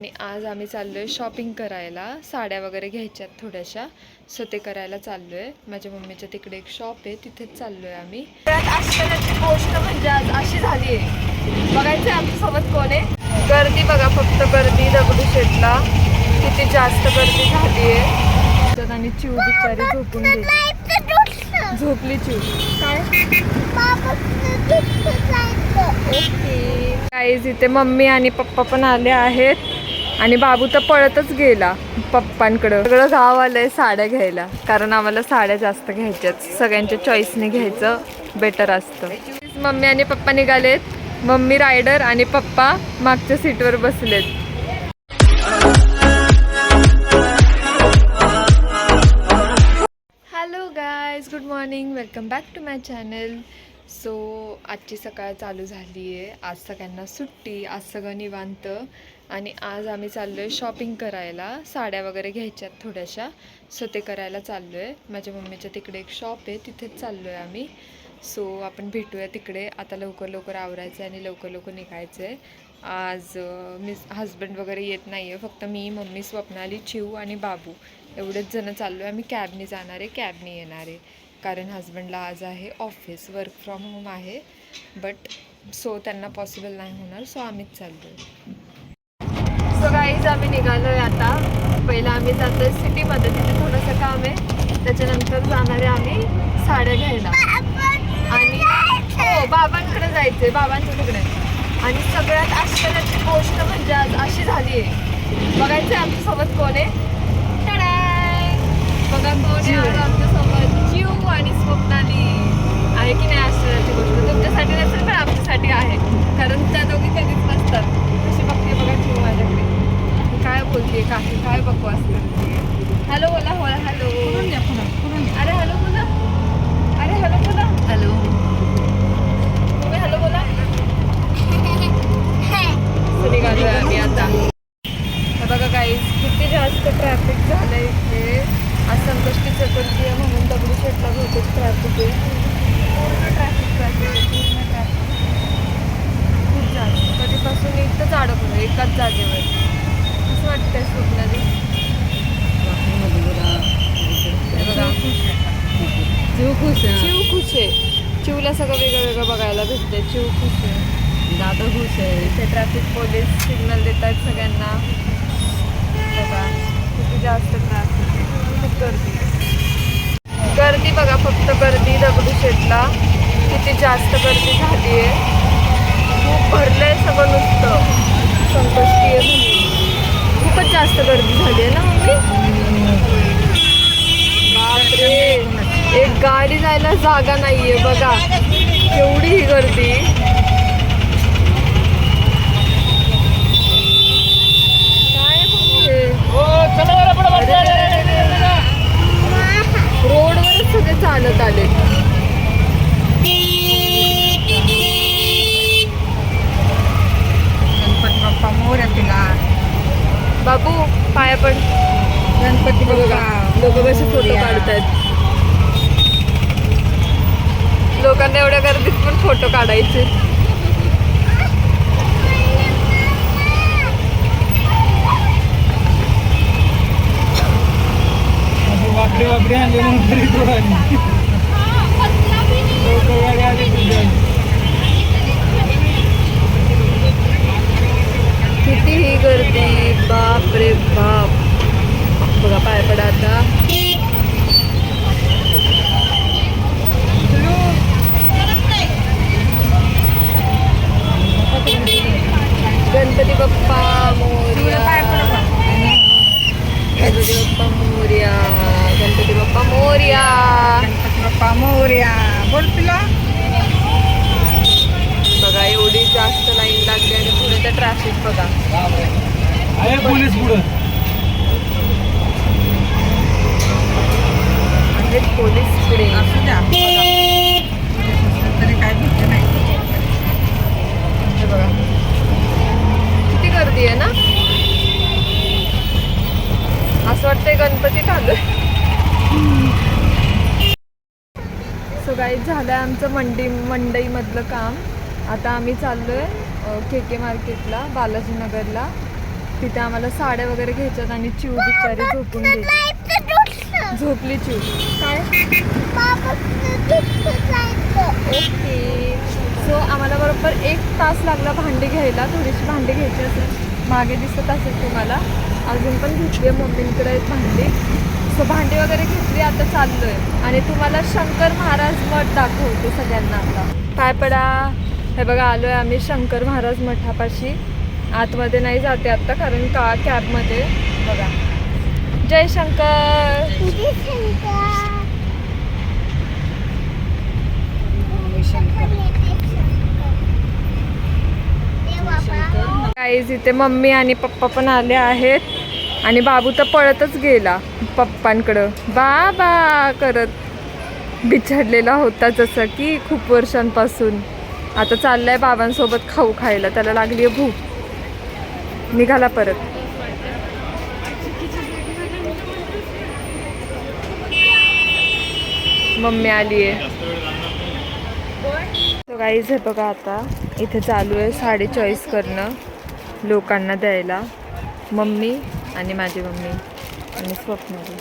आणि आज आम्ही चाललोय शॉपिंग करायला. साड्या वगैरे घ्यायच्यात थोड्याशा, सो ते करायला चाललोय. माझ्या मम्मीच्या तिकडे एक शॉप आहे, तिथेच चाललोय आम्ही. आश्चर्याची गोष्ट म्हणजे आज अशी झाली आहे, बघायचं आमच्यासोबत कोण आहे. गर्दी बघा, फक्त गर्दी दगडूशेठला किती जास्त गर्दी झाली आहे. त्यात आणि चिव बिचारी झोपून गेली, झोपली चिव. काय ओके गाईज, इथे मम्मी आणि पप्पा पण आले आहेत आणि बाबू तर पळतच गेला पप्पांकडं. सगळं गाव आलंय साड्या घ्यायला, कारण आम्हाला साड्या जास्त घ्यायच्यात. सगळ्यांच्या चॉईसने घ्यायचं बेटर असतं. मम्मी आणि पप्पा निघालेत. मम्मी रायडर आणि पप्पा मागच्या सीटवर बसलेत. Hello guys, good morning, welcome back to my channel. So आजची सकाळ चालू झाली आहे. आज सगळ्यांना सुट्टी, आज सगळं निवांत. आणि आज आम्ही चाललो आहे शॉपिंग करायला. साड्या वगैरे घ्यायच्यात थोड्याशा, सो ते करायला चाललो आहे. माझ्या मम्मीच्या तिकडे एक शॉप आहे, तिथेच चाललो आहे आम्ही. सो आपण भेटूया तिकडे. आता लवकर लवकर आवरायचं आहे आणि लवकर लवकर निघायचं आहे. आज हस्बंड वगैरे येत नाही आहे, फक्त मी, मम्मी, स्वप्नाली, चिव आणि बाबू एवढेच जण चाललो आहे. आम्ही कॅबने जाणार आहे, कॅबने येणार आहे, कारण हस्बंडला आज आहे ऑफिस, वर्क फ्रॉम होम आहे. बट सो त्यांना पॉसिबल नाही होणार, सो आम्हीच चाललो आहे. सो गाईज, आम्ही निघालो आहे आता. पहिलं आम्ही जातो आहे सिटीमध्ये, तिथे थोडंसं काम आहे. त्याच्यानंतर जाणार आहे आम्ही साड्या घ्यायला. आणि हो, बाबांकडे जायचं आहे, बाबांच्या तिकडे. आणि सगळ्यात आश्चर्याची गोष्ट म्हणजे आज अशी झाली आहे, बघायचं आहे आमच्यासोबत कोण आहे. बघा कोण आहे आज आमच्यासोबत. चिव आणि स्वप्नाली आहे की नाही. आश्चर्याची गोष्ट तुमच्यासाठी नसेल पण आमच्यासाठी आहे, कारण त्या दोघी कधीच नसतात. अशी बघते बघा चिव माझ्याकडे, काय बोलते, काय बकवास करते. हॅलो बोला, हो हॅलो. अरे हॅलो बोला, अरे हॅलो बोला, हॅलो तुम्ही हॅलो बोला. निघालोय आम्ही आता. बघा गाईज, किती जास्त ट्रॅफिक झालंय इथे. आज संकष्टी चतुर्थी आहे म्हणून दगडूशेठला बहुतेक ट्रॅफिक आहे. पूर्ण ट्रॅफिक खूप जास्त. कधीपासून इथंच अडकलो एकाच जागेवर. असं वाटतंय स्वप्नाली. बघा चिव खुश आहे. चिवला सगळं वेगळं वेगळं बघायला भेटतंय. चिव खुश आहे, दादा खुश आहे. इथे ट्रॅफिक पोलीस सिग्नल देत आहेत सगळ्यांना. बघा किती जास्त ट्रॅफिक आहे, खूप गर्दी बघा, फक्त गर्दी दगडूशेठला किती जास्त गर्दी झाली आहे. खूप भरलंय सगळं, नुसतं संकष्टी आहे म्हणून खूपच जास्त गर्दी झाली आहे ना मम्मी. बापरे, एक गाडी जायला जागा नाहीये बघा, केवढी ही गर्दी. रोडवरच सगळे चालत आले. गणपती बाप्पा मोरया. तिला बाबू पाया पण. गणपती बाप्पा. लोक कसे फोटो काढतात. लोकांना एवढ्या गर्दीत पण फोटो काढायचे. वाकडे आणले किती ही गर्दी, बाप रे बाप. बघा पाय पडा आता. गणपती बाप्पा मोरया, गणपती बाप्पा मोरया, गणपती बाप्पा मोरया, गणपती बाप्पा मोरया. बोल तुला. बघा एवढी जास्त लाईन लागली आणि पुढे तर ट्रॅफिक बघा. पोलीस पुढं आहेत, पोलीस पुढे. असू द्या, तरी काय भीती नाही. हे बघा किती गर्दी आहे ना. असं वाटतंय गणपतीत आलोय. सो गाईज, झालं आहे आमचं मंडईमधलं काम. आता आम्ही चाललो आहे के मार्केटला, बालाजीनगरला. तिथे आम्हाला साड्या वगैरे घ्यायच्यात आणि चिव बिचारी झोपून गेली. झोपली चिव. काय ओके. सो आम्हाला बरोबर 1 तास लागला भांडी घ्यायला. थोडीशी भांडी घ्यायची असेल, मागे दिसत असेल तुम्हाला. अजून पण घेतली आहे, मम्मींकडे आहेत भांडी. सो भांडी वगैरे घेतली. आता चाललोय आणि तुम्हाला शंकर महाराज मठ दाखवते सगळ्यांना. आता पाय पडा. हे बघा, आलोय आम्ही शंकर महाराज मठापाशी. आतमध्ये नाही जाते आता कारण का कॅबमध्ये. बघा, जय शंकर. गाईज इथे मम्मी आणि पप्पा पण आले आहेत आणि बाबू तर पळतच गेला पप्पांकडं बाबा करत. बिछडलेला होता जसं की खूप वर्षांपासून. आता चाललाय बाबांसोबत खाऊ खायला. त्याला लागली आहे भूक. निघाला परत. मम्मी आली आहे. तो गाईज हे बघा, आता इथे चालू आहे साडी चॉईस करणं लोकांना द्यायला. मम्मी आणि माझी मम्मी आणि स्वप्नाली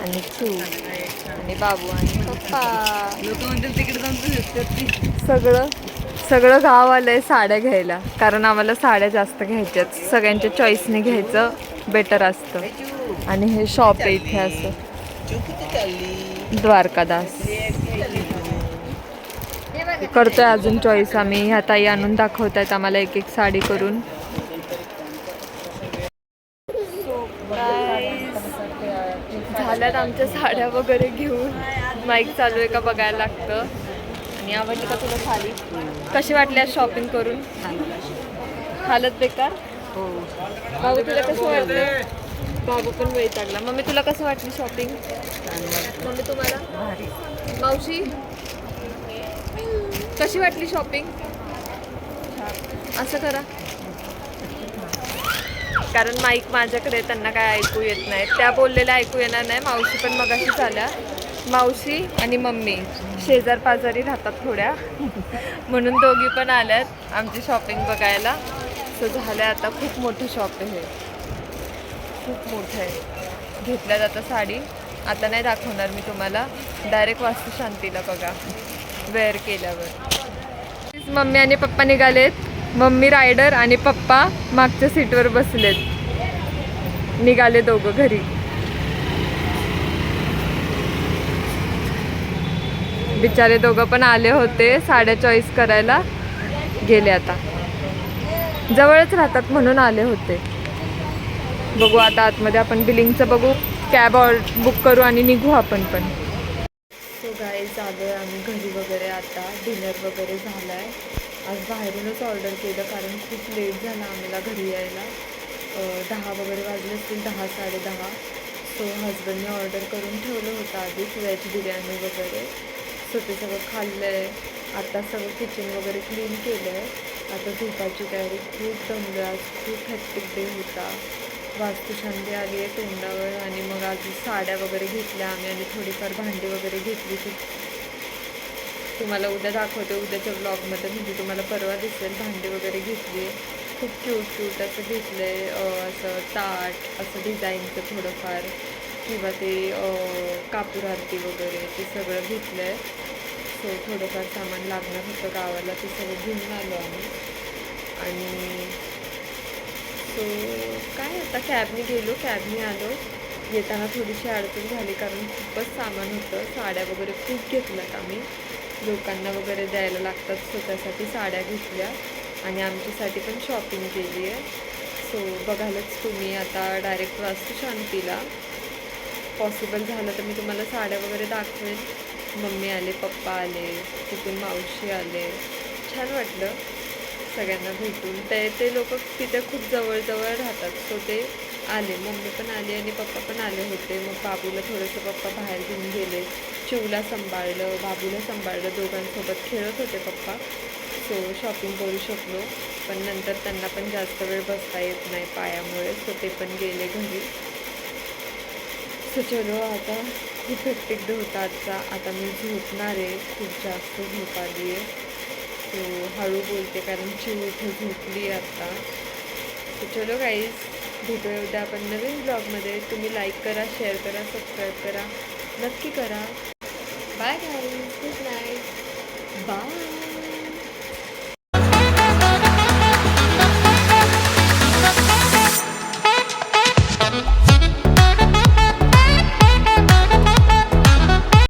आणि तू आणि बाबू आणि पप्पा. सगळं गाव आलंय साड्या घ्यायला कारण आम्हाला साड्या जास्त घ्यायच्यात. सगळ्यांच्या चॉईसने घ्यायचं बेटर असतं. आणि हे शॉप आहे इथे असं द्वारकादास. करतोय अजून चॉईस आम्ही. ह्या ताई आणून दाखवतायत आम्हाला एक एक साडी करून. झाल्यात आमच्या साड्या वगैरे घेऊन. माईक चालू आहे का बघायला लागतं. आणि आवडली का तुला साडी? कशी वाटली आज शॉपिंग करून? हालत बेकार. बाबू तुला कसं वाटलं? बाबू पण वैतागला. मम्मी तुला कसं वाटली शॉपिंग? मम्मी तुम्हाला? मावशी कशी वाटली शॉपिंग? असं करा कारण माईक माझ्याकडे, त्यांना काय ऐकू येत नाही. त्या बोललेल्या ऐकू येणार नाही. मावशी पण मगाशीच आल्या. मावशी आणि मम्मी शेजार पाजारी राहतात थोड्या म्हणून दोघी पण आल्यात आमची शॉपिंग बघायला. सो झालं आता. खूप मोठं शॉप आहे हे, खूप मोठं आहे. घेतल्या जातं साडी. आता नाही दाखवणार मी तुम्हाला. डायरेक्ट वास्तुशांतीला बघा वेअर केल्यावर. मम्मी आणि पप्पा निघालेत. मम्मी रायडर आणि पप्पा मागच्या सीटवर बसलेत. निघाले दोघं घरी. बिचारे दोघं पण आले होते साड्या चॉईस करायला. गेले आता. जवळच राहतात म्हणून आले होते. बघू आता आतमध्ये आपण बिलिंगचं बघू. कॅब बुक करू आणि निघू आपण पण. सो गाईज आलो आहे आम्ही घरी वगैरे. आता डिनर वगैरे झाला आहे. आज बाहेरूनच ऑर्डर केलं कारण खूप लेट झाला आम्हाला घरी यायला. 10 वगैरे वाजले असतील, 10 साडेदहा. सो हजबंडने ऑर्डर करून ठेवलं होतं आधीच व्हेज बिर्याणी वगैरे. सो ते सगळं खाल्लं आहे. आता सगळं किचन वगैरे क्लीन केलं आहे. आता झोपायची तयारी. खूप दमलं आज. खूप हेक्टिक डे होता. वास्तुशांती आली आहे तोंडावर. आणि मग आज साड्या वगैरे घेतल्या आम्ही आणि थोडीफार भांडी वगैरे घेतली. ती तुम्हाला उद्या दाखवते उद्याच्या ब्लॉगमध्ये. म्हणजे तुम्हाला परवा दिसेल. भांडी वगैरे घेतली. खूप क्यूट असं घेतलं आहे. असं ताट असं डिझाईनचं थोडंफार किंवा ते कापूर आरती वगैरे ते सगळं घेतलं आहे. सो थोडंफार सामान लागणार होतं गावाला. ते सगळं घेऊन आलो आम्ही. आणि सो काय आता कॅबने गेलो, कॅबने आलो. येताना थोडीशी अडचण झाली कारण खूपच सामान होतं. साड्या वगैरे खूप घेतल्यात आम्ही. लोकांना वगैरे द्यायला लागतात. स्वतःसाठी साड्या घेतल्या आणि आमच्यासाठी पण शॉपिंग केली आहे. सो बघायलाच तुम्ही आता डायरेक्ट वास्तुशांतीला. पॉसिबल झालं तर मी तुम्हाला साड्या वगैरे दाखवेन. मम्मी आले, पप्पा आले, तिथून मावशी आले. छान वाटलं सगळ्यांना भेटून. ते लोक तिथे खूप जवळ राहतात. सो ते आले. मम्मी पण आली आणि पप्पा पण आले होते. मग बाबूला थोडंसं पप्पा बाहेर घेऊन गेले. चिवला सांभाळलं, बाबूला सांभाळलं. दोघांसोबत खेळत होते पप्पा. सो शॉपिंग करू शकलो. पण नंतर त्यांना पण जास्त वेळ बसता येत नाही पायामुळे. सो ते पण गेले घरी. सो चलो आता खूप हेक्टिक डे होता आजचा. आता मी झोपणार आहे. खूप जास्त झोप आली आहे. सो हळू बोलते कारण चिव इथे झोपली आहे आता. सो चलो गाईज भेटूया उद्या आपण नवीन ब्लॉगमध्ये. तुम्ही लाईक करा, शेअर करा, सबस्क्राईब करा, नक्की करा. Bye guys, good night, bye.